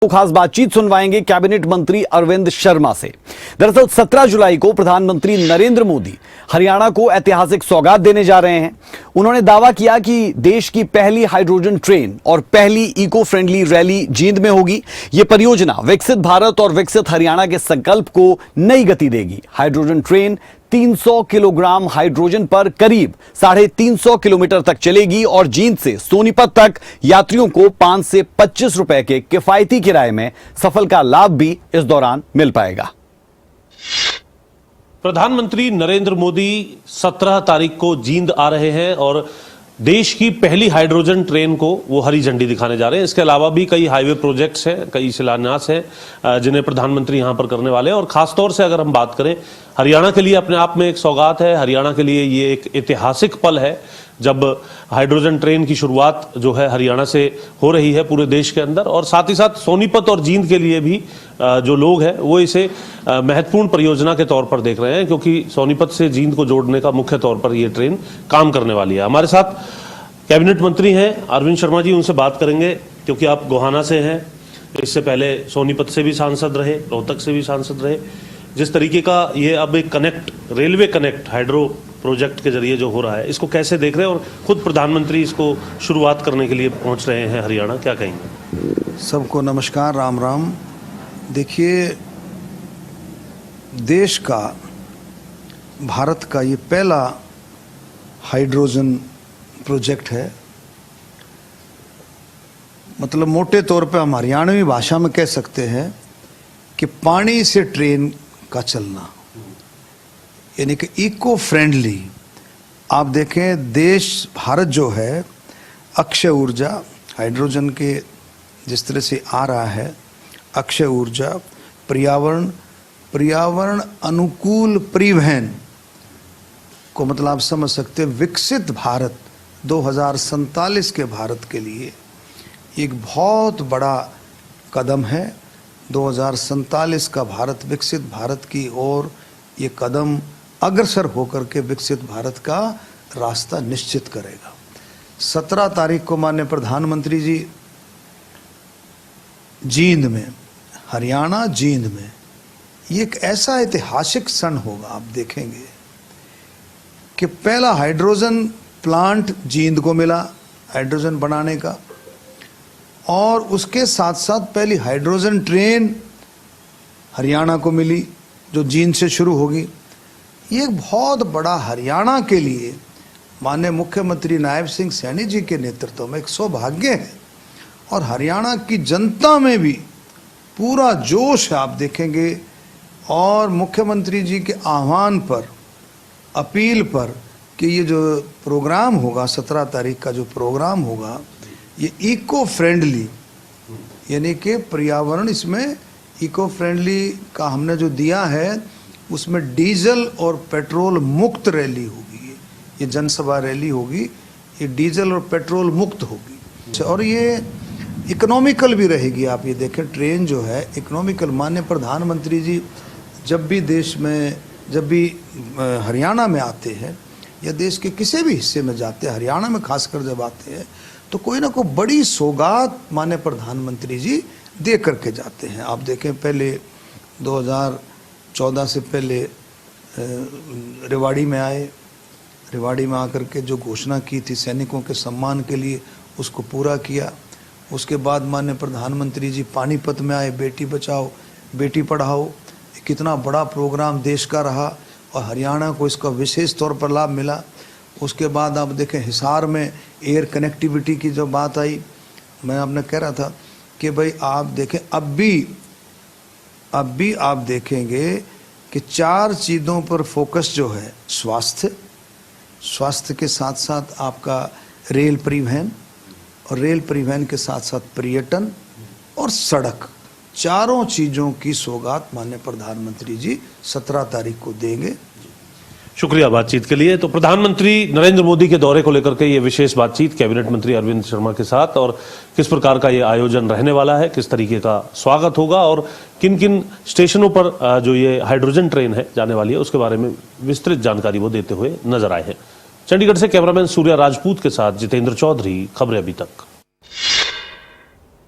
खास बातचीत सुनवाएंगे कैबिनेट मंत्री अरविंद शर्मा से। दरअसल 17 जुलाई को प्रधानमंत्री नरेंद्र मोदी हरियाणा को ऐतिहासिक सौगात देने जा रहे हैं। उन्होंने दावा किया कि देश की पहली हाइड्रोजन ट्रेन और पहली इको फ्रेंडली रैली जींद में होगी। यह परियोजना विकसित भारत और विकसित हरियाणा के संकल्प को नई गति देगी। हाइड्रोजन ट्रेन 300 किलोग्राम हाइड्रोजन पर करीब 350 किलोमीटर तक चलेगी और जींद से सोनीपत तक यात्रियों को 5 से 25 रुपए के किफायती किराए में सफर का लाभ भी इस दौरान मिल पाएगा। प्रधानमंत्री नरेंद्र मोदी 17 तारीख को जींद आ रहे हैं और देश की पहली हाइड्रोजन ट्रेन को वो हरी झंडी दिखाने जा रहे हैं। इसके अलावा भी कई हाईवे प्रोजेक्ट्स हैं, कई शिलान्यास हैं जिन्हें प्रधानमंत्री यहां पर करने वाले हैं। और खासतौर से अगर हम बात करें, हरियाणा के लिए अपने आप में एक सौगात है। हरियाणा के लिए ये एक ऐतिहासिक पल है जब हाइड्रोजन ट्रेन की शुरुआत जो है हरियाणा से हो रही है पूरे देश के अंदर। और साथ ही साथ सोनीपत और जींद के लिए भी जो लोग हैं वो इसे महत्वपूर्ण परियोजना के तौर पर देख रहे हैं, क्योंकि सोनीपत से जींद को जोड़ने का मुख्य तौर पर ये ट्रेन काम करने वाली है। हमारे साथ कैबिनेट मंत्री हैं अरविंद शर्मा जी, उनसे बात करेंगे क्योंकि आप गोहाना से हैं, इससे पहले सोनीपत से भी सांसद रहे, रोहतक से भी सांसद रहे। जिस तरीके का ये अब एक connect, railway connect hydro project के जरिए जो हो रहा है, इसको कैसे देख रहे हैं? और खुद प्रधानमंत्री इसको शुरुआत करने के लिए पहुंच रहे हैं हरियाणा, क्या कहेंगे? सबको नमस्कार, राम राम। देखिए, देश का, भारत का ये पहला हाइड्रोजन प्रोजेक्ट है। मतलब मोटे तौर पे हम हरियाणवी भाषा में कह सकते हैं कि पानी से ट्रेन का चलना, यानी कि इको फ्रेंडली। आप देखें, देश भारत जो है अक्षय ऊर्जा, हाइड्रोजन के जिस तरह से आ रहा है, अक्षय ऊर्जा, पर्यावरण अनुकूल परिवहन को, मतलब आप समझ सकते हैं विकसित भारत 2047 के भारत के लिए एक बहुत बड़ा कदम है। 2047 का भारत, विकसित भारत की ओर ये कदम अग्रसर होकर के विकसित भारत का रास्ता निश्चित करेगा। 17 तारीख को माननीय प्रधानमंत्री जी जींद में, हरियाणा जींद में, ये एक ऐसा ऐतिहासिक क्षण होगा। आप देखेंगे कि पहला हाइड्रोजन प्लांट जींद को मिला हाइड्रोजन बनाने का, और उसके साथ साथ पहली हाइड्रोजन ट्रेन हरियाणा को मिली जो जींद से शुरू होगी। ये एक बहुत बड़ा हरियाणा के लिए माननीय मुख्यमंत्री नायब सिंह सैनी जी के नेतृत्व में एक सौभाग्य है। और हरियाणा की जनता में भी पूरा जोश है, आप देखेंगे। और मुख्यमंत्री जी के आह्वान पर, अपील पर कि ये जो प्रोग्राम होगा, 17 तारीख का जो प्रोग्राम होगा, ये इको फ्रेंडली, यानी कि पर्यावरण, इसमें इको फ्रेंडली का हमने जो दिया है, उसमें डीजल और पेट्रोल मुक्त रैली होगी। ये जनसभा रैली होगी, ये डीजल और पेट्रोल मुक्त होगी और ये इकोनॉमिकल भी रहेगी। आप ये देखें, ट्रेन जो है इकोनॉमिकल। माननीय प्रधानमंत्री जी जब भी देश में, जब भी हरियाणा में आते हैं या देश के किसी भी हिस्से में जाते हैं, हरियाणा में खासकर जब आते हैं, तो कोई ना कोई बड़ी सौगात माननीय प्रधानमंत्री जी दे करके जाते हैं। आप देखें, पहले 2014 से पहले रेवाड़ी में आए, रेवाड़ी में आकर के जो घोषणा की थी सैनिकों के सम्मान के लिए, उसको पूरा किया। उसके बाद माननीय प्रधानमंत्री जी पानीपत में आए, बेटी बचाओ बेटी पढ़ाओ, कितना बड़ा प्रोग्राम देश का रहा और हरियाणा को इसका विशेष तौर पर लाभ मिला। उसके बाद आप देखें, हिसार में एयर कनेक्टिविटी की जो बात आई, मैं आपने कह रहा था कि भाई आप देखें, अब भी आप देखेंगे कि 4 चीज़ों पर फोकस जो है, स्वास्थ्य के साथ साथ आपका रेल परिवहन, और रेल परिवहन के साथ साथ पर्यटन और सड़क, चारों चीज़ों की सौगात माननीय प्रधानमंत्री जी 17 तारीख को देंगे। शुक्रिया बातचीत के लिए। तो प्रधानमंत्री नरेंद्र मोदी के दौरे को लेकर के ये विशेष बातचीत कैबिनेट मंत्री अरविंद शर्मा के साथ, और किस प्रकार का ये आयोजन रहने वाला है, किस तरीके का स्वागत होगा और किन किन स्टेशनों पर जो ये हाइड्रोजन ट्रेन है जाने वाली है, उसके बारे में विस्तृत जानकारी वो देते हुए नजर आए हैं। चंडीगढ़ से कैमरामैन सूर्या राजपूत के साथ जितेंद्र चौधरी, खबरें अभी तक।